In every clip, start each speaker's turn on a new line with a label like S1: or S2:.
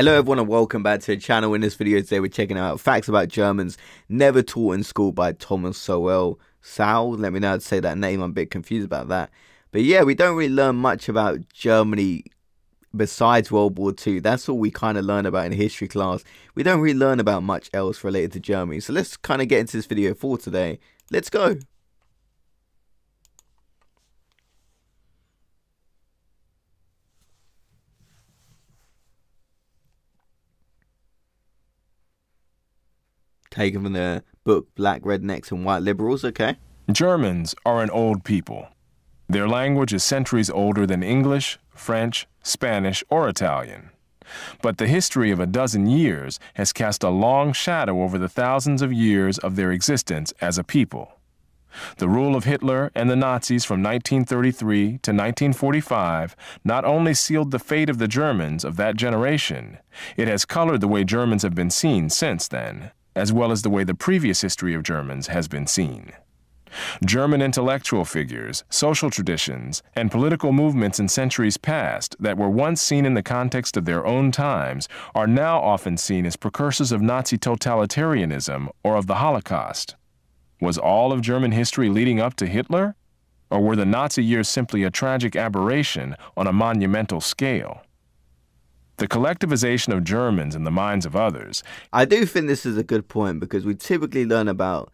S1: Hello everyone and welcome back to the channel. In this video today we're checking out facts about Germans never taught in school by Thomas Sowell. Sowell, let me know how to say that name, I'm a bit confused about that. But yeah, we don't really learn much about Germany besides World War II. That's all we kind of learn about in history class. We don't really learn about much else related to Germany. So let's kind of get into this video for today. Let's go. Taken from the book Black Rednecks and White Liberals, okay.
S2: Germans are an old people. Their language is centuries older than English, French, Spanish, or Italian. But the history of a dozen years has cast a long shadow over the thousands of years of their existence as a people. The rule of Hitler and the Nazis from 1933 to 1945 not only sealed the fate of the Germans of that generation, it has colored the way Germans have been seen since then, as well as the way the previous history of Germans has been seen. German intellectual figures, social traditions, and political movements in centuries past that were once seen in the context of their own times are now often seen as precursors of Nazi totalitarianism or of the Holocaust. Was all of German history leading up to Hitler? Or were the Nazi years simply a tragic aberration on a monumental scale? The collectivization of Germans in the minds of others.
S1: I do think this is a good point because we typically learn about,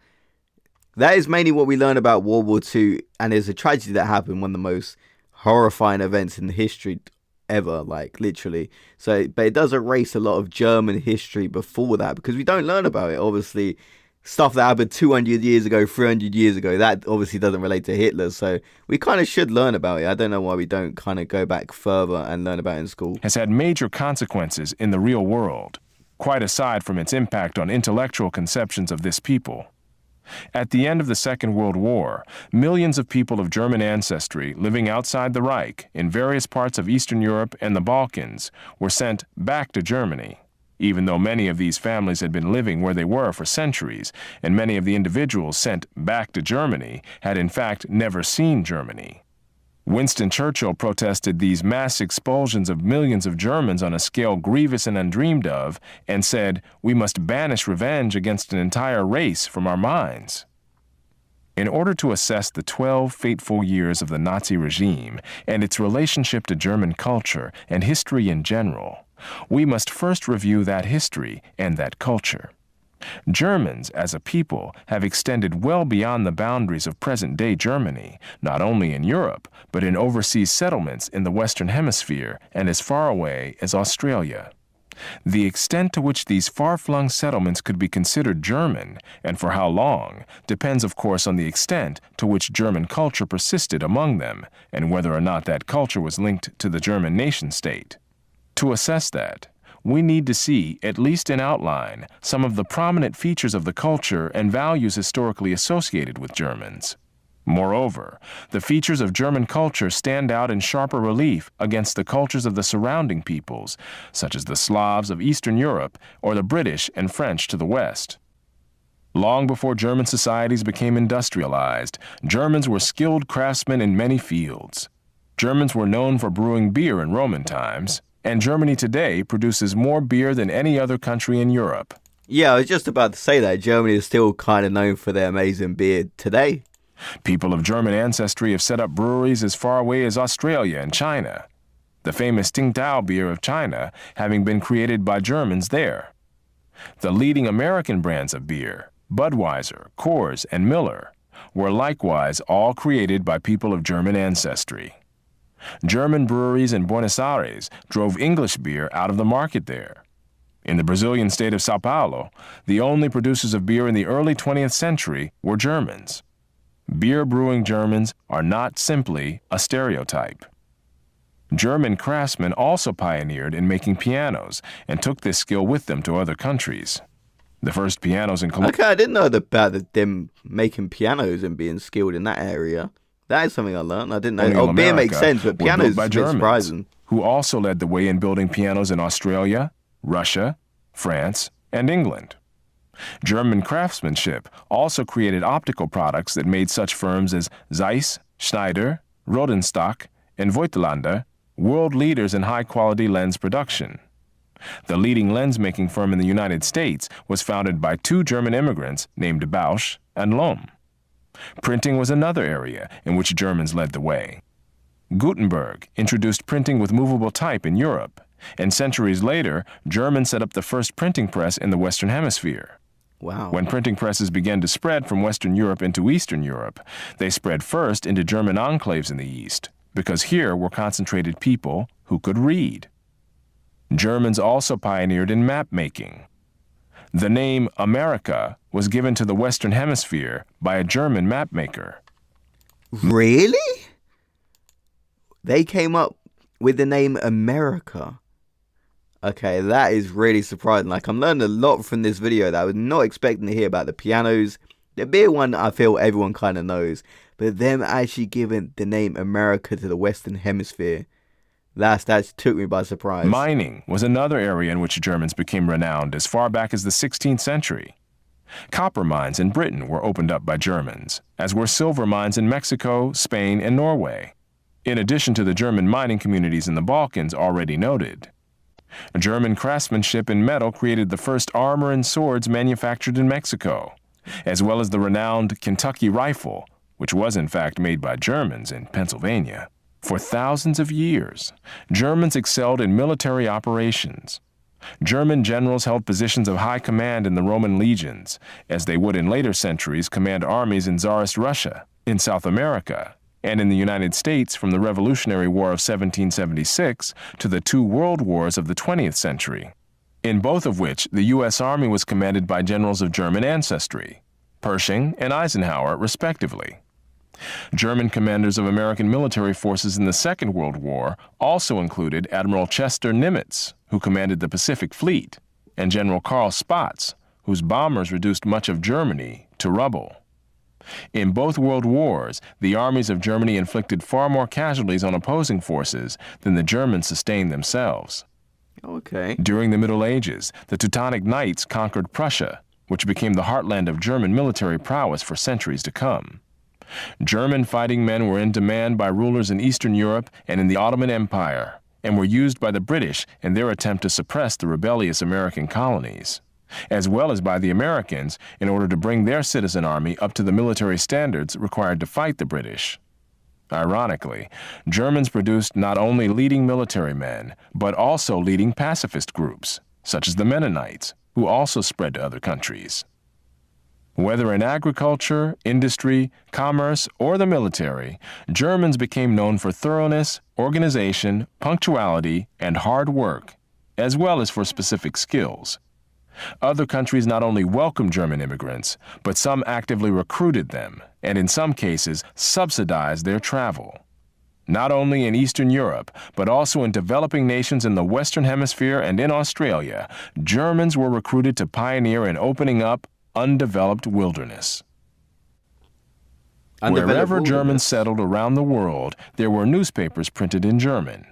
S1: that is mainly what we learn about World War II, and there's a tragedy that happened, one of the most horrifying events in history ever, like literally. So, but it does erase a lot of German history before that because we don't learn about it. Obviously, stuff that happened 200 years ago, 300 years ago, that obviously doesn't relate to Hitler. So we kind of should learn about it. I don't know why we don't kind of go back further and learn about it in school.
S2: Has had major consequences in the real world, quite aside from its impact on intellectual conceptions of this people. At the end of the Second World War, millions of people of German ancestry living outside the Reich in various parts of Eastern Europe and the Balkans were sent back to Germany, even though many of these families had been living where they were for centuries, and many of the individuals sent back to Germany had in fact never seen Germany. Winston Churchill protested these mass expulsions of millions of Germans on a scale grievous and undreamed of, and said, "We must banish revenge against an entire race from our minds." In order to assess the 12 fateful years of the Nazi regime and its relationship to German culture and history in general, we must first review that history and that culture. Germans, as a people, have extended well beyond the boundaries of present-day Germany, not only in Europe, but in overseas settlements in the Western Hemisphere and as far away as Australia. The extent to which these far-flung settlements could be considered German, and for how long, depends of course on the extent to which German culture persisted among them, and whether or not that culture was linked to the German nation-state. To assess that, we need to see, at least in outline, some of the prominent features of the culture and values historically associated with Germans. Moreover, the features of German culture stand out in sharper relief against the cultures of the surrounding peoples, such as the Slavs of Eastern Europe or the British and French to the west. Long before German societies became industrialized, Germans were skilled craftsmen in many fields. Germans were known for brewing beer in Roman times, and Germany today produces more beer than any other country in Europe.
S1: Yeah, I was just about to say that. Germany is still kind of known for their amazing beer today.
S2: People of German ancestry have set up breweries as far away as Australia and China, the famous Tsingtao beer of China having been created by Germans there. The leading American brands of beer, Budweiser, Coors, and Miller, were likewise all created by people of German ancestry. German breweries in Buenos Aires drove English beer out of the market there. In the Brazilian state of São Paulo, the only producers of beer in the early 20th century were Germans. Beer brewing Germans are not simply a stereotype. German craftsmen also pioneered in making pianos and took this skill with them to other countries. The first pianos in Colombia.
S1: Okay, I didn't know about them making pianos and being skilled in that area. That is something I learned. I didn't know. Oh, beer makes sense, but pianos is a bit surprising.
S2: Who also led the way in building pianos in Australia, Russia, France, and England. German craftsmanship also created optical products that made such firms as Zeiss, Schneider, Rodenstock, and Voigtlander world leaders in high-quality lens production. The leading lens-making firm in the United States was founded by two German immigrants named Bausch and Lomb. Printing was another area in which Germans led the way. Gutenberg introduced printing with movable type in Europe, and centuries later, Germans set up the first printing press in the Western Hemisphere.
S1: Wow.
S2: When printing presses began to spread from Western Europe into Eastern Europe, they spread first into German enclaves in the East, because here were concentrated people who could read. Germans also pioneered in map making. The name America was given to the Western Hemisphere by a German map maker.
S1: Really? They came up with the name America. Okay, that is really surprising. Like, I'm learning a lot from this video that I was not expecting to hear about. The pianos, the beer one, I feel everyone kind of knows. But them actually giving the name America to the Western Hemisphere, that took me by surprise.
S2: Mining was another area in which Germans became renowned as far back as the 16th century. Copper mines in Britain were opened up by Germans, as were silver mines in Mexico, Spain, and Norway, in addition to the German mining communities in the Balkans already noted. German craftsmanship in metal created the first armor and swords manufactured in Mexico, as well as the renowned Kentucky rifle, which was in fact made by Germans in Pennsylvania. For thousands of years, Germans excelled in military operations. German generals held positions of high command in the Roman legions, as they would in later centuries command armies in Tsarist Russia, in South America, and in the United States from the Revolutionary War of 1776 to the two world wars of the 20th century, in both of which the U.S. Army was commanded by generals of German ancestry, Pershing and Eisenhower, respectively. German commanders of American military forces in the Second World War also included Admiral Chester Nimitz, who commanded the Pacific Fleet, and General Karl Spaatz, whose bombers reduced much of Germany to rubble. In both world wars, the armies of Germany inflicted far more casualties on opposing forces than the Germans sustained themselves.
S1: Okay.
S2: During the Middle Ages, the Teutonic Knights conquered Prussia, which became the heartland of German military prowess for centuries to come. German fighting men were in demand by rulers in Eastern Europe and in the Ottoman Empire, and were used by the British in their attempt to suppress the rebellious American colonies, as well as by the Americans in order to bring their citizen army up to the military standards required to fight the British. Ironically, Germans produced not only leading military men, but also leading pacifist groups, such as the Mennonites, who also spread to other countries. Whether in agriculture, industry, commerce, or the military, Germans became known for thoroughness, organization, punctuality, and hard work, as well as for specific skills. Other countries not only welcomed German immigrants, but some actively recruited them, and in some cases subsidized their travel. Not only in Eastern Europe, but also in developing nations in the Western Hemisphere and in Australia, Germans were recruited to pioneer in opening up undeveloped wilderness. Wherever Germans settled around the world, there were newspapers printed in German.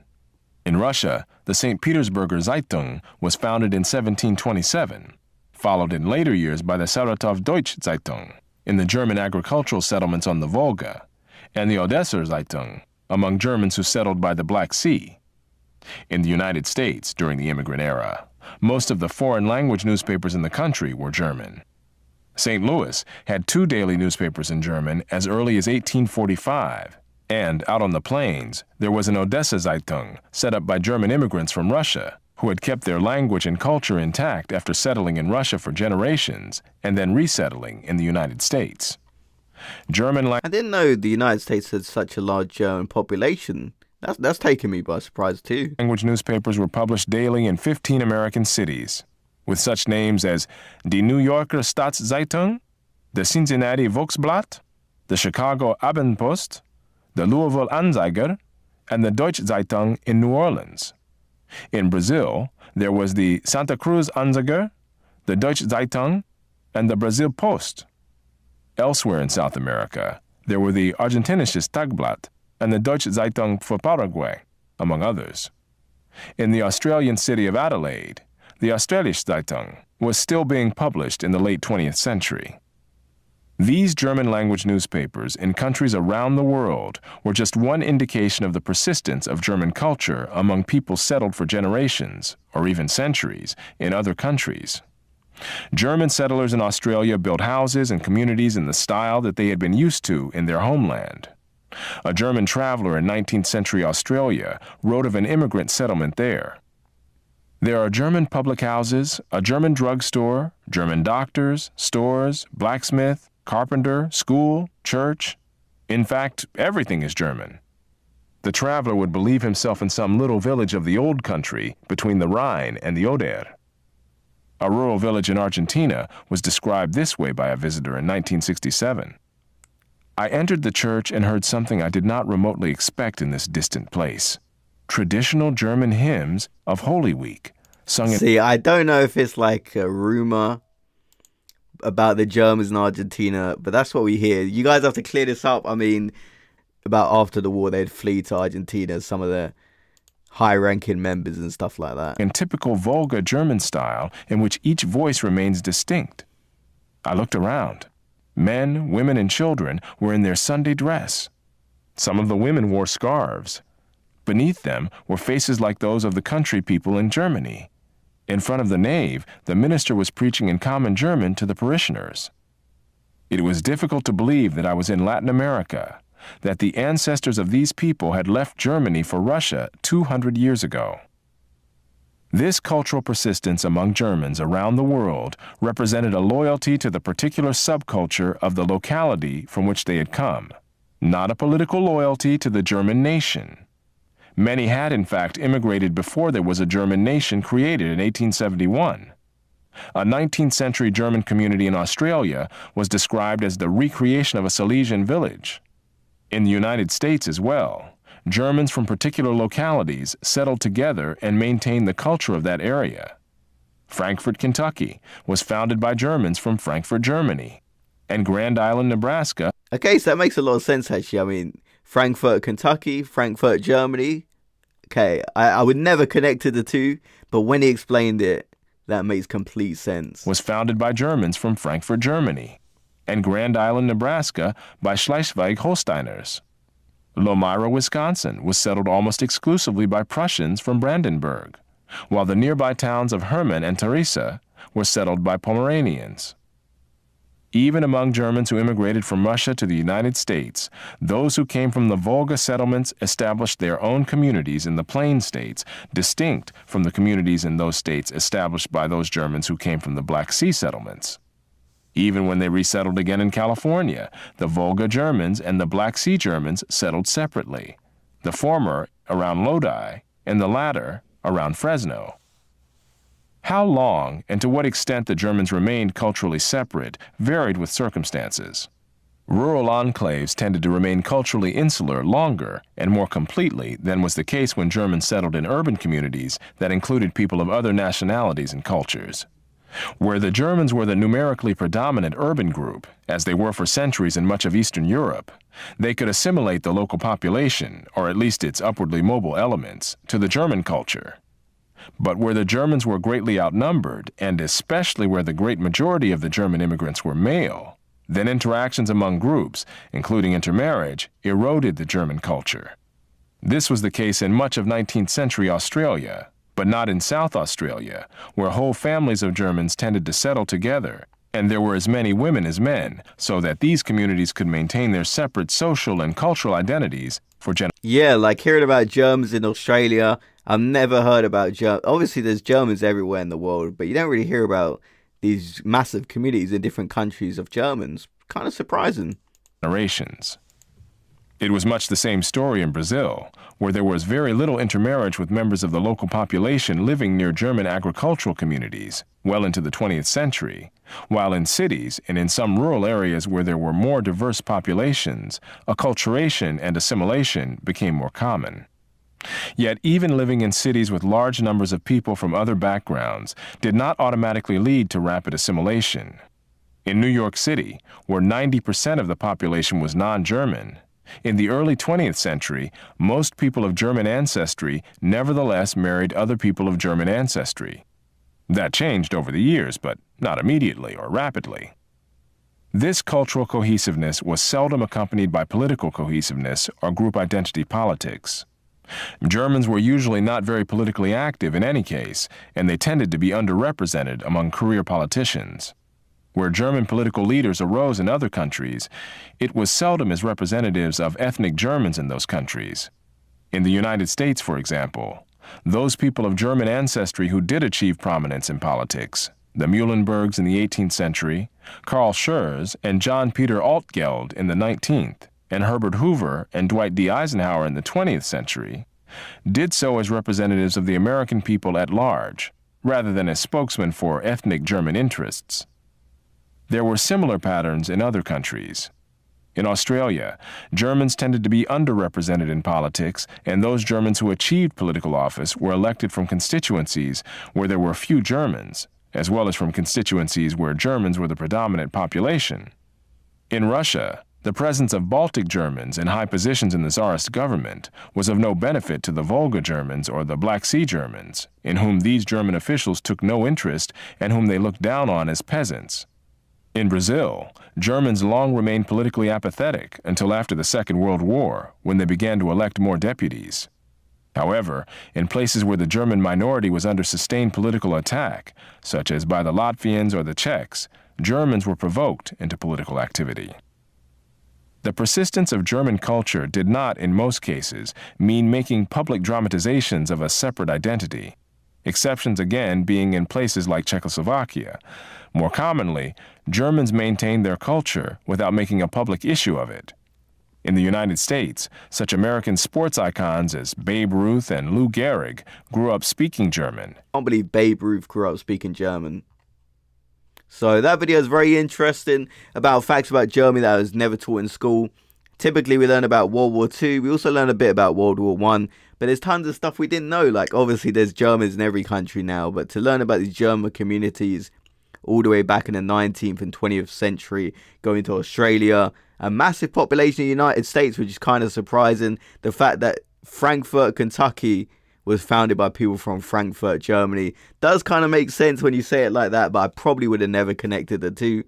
S2: In Russia, the St. Petersburger Zeitung was founded in 1727, followed in later years by the Saratov Deutsche Zeitung in the German agricultural settlements on the Volga, and the Odesser Zeitung among Germans who settled by the Black Sea. In the United States, during the immigrant era, most of the foreign language newspapers in the country were German. St. Louis had 2 daily newspapers in German as early as 1845, and out on the plains, there was an Odessa Zeitung set up by German immigrants from Russia who had kept their language and culture intact after settling in Russia for generations and then resettling in the United States. I
S1: didn't know the United States had such a large German population. That's taken me by surprise too.
S2: Language newspapers were published daily in 15 American cities, with such names as Die New Yorker Staatszeitung, the Cincinnati Volksblatt, the Chicago Abendpost, the Louisville Anzeiger, and the Deutsche Zeitung in New Orleans. In Brazil, there was the Santa Cruz Anzeiger, the Deutsche Zeitung, and the Brazil Post. Elsewhere in South America, there were the Argentinisches Tagblatt and the Deutsche Zeitung für Paraguay, among others. In the Australian city of Adelaide, the Australische Zeitung was still being published in the late 20th century. These German-language newspapers in countries around the world were just one indication of the persistence of German culture among people settled for generations, or even centuries, in other countries. German settlers in Australia built houses and communities in the style that they had been used to in their homeland. A German traveler in 19th century Australia wrote of an immigrant settlement there. There are German public houses, a German drugstore, German doctors, stores, blacksmith, carpenter, school, church. In fact, everything is German. The traveler would believe himself in some little village of the old country between the Rhine and the Oder. A rural village in Argentina was described this way by a visitor in 1967. I entered the church and heard something I did not remotely expect in this distant place. Traditional German hymns of Holy Week, sung in...
S1: See, I don't know if it's like a rumor about the Germans in Argentina, but that's what we hear. You guys have to clear this up. I mean, about after the war, they'd flee to Argentina, some of the high-ranking members and stuff like that.
S2: In typical Volga German style, in which each voice remains distinct. I looked around. Men, women, and children were in their Sunday dress. Some of the women wore scarves. Beneath them were faces like those of the country people in Germany. In front of the nave, the minister was preaching in common German to the parishioners. It was difficult to believe that I was in Latin America, that the ancestors of these people had left Germany for Russia 200 years ago. This cultural persistence among Germans around the world represented a loyalty to the particular subculture of the locality from which they had come, not a political loyalty to the German nation. Many had, in fact, immigrated before there was a German nation created in 1871. A 19th century German community in Australia was described as the recreation of a Silesian village. In the United States as well, Germans from particular localities settled together and maintained the culture of that area. Frankfort, Kentucky, was founded by Germans from Frankfurt, Germany, and Grand Island, Nebraska.
S1: Okay, so that makes a lot of sense, actually. I mean, Frankfurt, Kentucky, Frankfurt, Germany. Okay, I would never connect to the two, but when he explained it, that makes complete sense.
S2: Was founded by Germans from Frankfurt, Germany, and Grand Island, Nebraska by Schleswig-Holsteiners. Lomira, Wisconsin was settled almost exclusively by Prussians from Brandenburg, while the nearby towns of Hermann and Theresa were settled by Pomeranians. Even among Germans who immigrated from Russia to the United States, those who came from the Volga settlements established their own communities in the Plain States, distinct from the communities in those states established by those Germans who came from the Black Sea settlements. Even when they resettled again in California, the Volga Germans and the Black Sea Germans settled separately, the former around Lodi and the latter around Fresno. How long and to what extent the Germans remained culturally separate varied with circumstances. Rural enclaves tended to remain culturally insular longer and more completely than was the case when Germans settled in urban communities that included people of other nationalities and cultures. Where the Germans were the numerically predominant urban group, as they were for centuries in much of Eastern Europe, they could assimilate the local population, or at least its upwardly mobile elements, to the German culture. But where the Germans were greatly outnumbered, and especially where the great majority of the German immigrants were male, then interactions among groups, including intermarriage, eroded the German culture. This was the case in much of 19th century Australia, but not in South Australia, where whole families of Germans tended to settle together, and there were as many women as men, so that these communities could maintain their separate social and cultural identities for generations.
S1: Yeah, like hearing about Germans in Australia. I've never heard about Germans. Obviously, there's Germans everywhere in the world, but you don't really hear about these massive communities in different countries of Germans. Kind of surprising.
S2: It was much the same story in Brazil, where there was very little intermarriage with members of the local population living near German agricultural communities well into the 20th century, while in cities and in some rural areas where there were more diverse populations, acculturation and assimilation became more common. Yet even living in cities with large numbers of people from other backgrounds did not automatically lead to rapid assimilation. In New York City, where 90% of the population was non-German, in the early 20th century, most people of German ancestry nevertheless married other people of German ancestry. That changed over the years, but not immediately or rapidly. This cultural cohesiveness was seldom accompanied by political cohesiveness or group identity politics. Germans were usually not very politically active in any case, and they tended to be underrepresented among career politicians. Where German political leaders arose in other countries, it was seldom as representatives of ethnic Germans in those countries. In the United States, for example, those people of German ancestry who did achieve prominence in politics, the Muhlenbergs in the 18th century, Karl Schurz and John Peter Altgeld in the 19th, and Herbert Hoover and Dwight D. Eisenhower in the 20th century, did so as representatives of the American people at large, rather than as spokesmen for ethnic German interests. There were similar patterns in other countries. In Australia, Germans tended to be underrepresented in politics, and those Germans who achieved political office were elected from constituencies where there were few Germans, as well as from constituencies where Germans were the predominant population. In Russia, the presence of Baltic Germans in high positions in the Tsarist government was of no benefit to the Volga Germans or the Black Sea Germans, in whom these German officials took no interest and whom they looked down on as peasants. In Brazil, Germans long remained politically apathetic until after the Second World War, when they began to elect more deputies. However, in places where the German minority was under sustained political attack, such as by the Latvians or the Czechs, Germans were provoked into political activity. The persistence of German culture did not, in most cases, mean making public dramatizations of a separate identity, exceptions again being in places like Czechoslovakia. More commonly, Germans maintained their culture without making a public issue of it. In the United States, such American sports icons as Babe Ruth and Lou Gehrig grew up speaking German.
S1: I can't believe Babe Ruth grew up speaking German. So that video is very interesting about facts about Germany that was never taught in school. Typically, we learn about World War II. We also learn a bit about World War I. But there's tons of stuff we didn't know. Like, obviously, there's Germans in every country now. But to learn about these German communities all the way back in the 19th and 20th century, going to Australia, a massive population in the United States, which is kind of surprising. The fact that Frankfurt, Kentucky was founded by people from Frankfurt, Germany, does kind of make sense when you say it like that, but I probably would have never connected the two.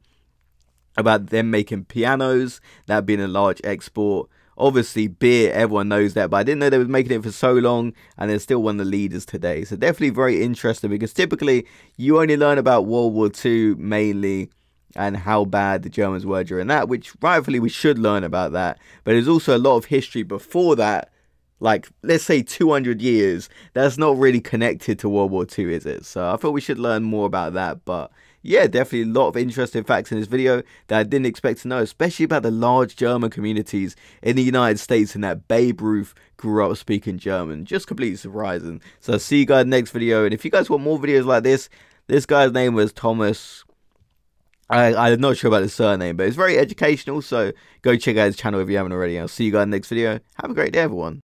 S1: About them making pianos, that being a large export. Obviously, beer, everyone knows that, but I didn't know they were making it for so long, and they're still one of the leaders today. So definitely very interesting, because typically you only learn about World War II mainly, and how bad the Germans were during that, which rightfully we should learn about that. But there's also a lot of history before that, like, let's say 200 years, that's not really connected to World War II, is it? So I thought we should learn more about that. But yeah, definitely a lot of interesting facts in this video that I didn't expect to know, especially about the large German communities in the United States, and that Babe Ruth grew up speaking German. Just completely surprising. So I'll see you guys next video. And if you guys want more videos like this guy's name was Thomas. I'm not sure about the surname, but it's very educational, so go check out his channel if you haven't already. I'll see you guys in the next video. Have a great day, everyone.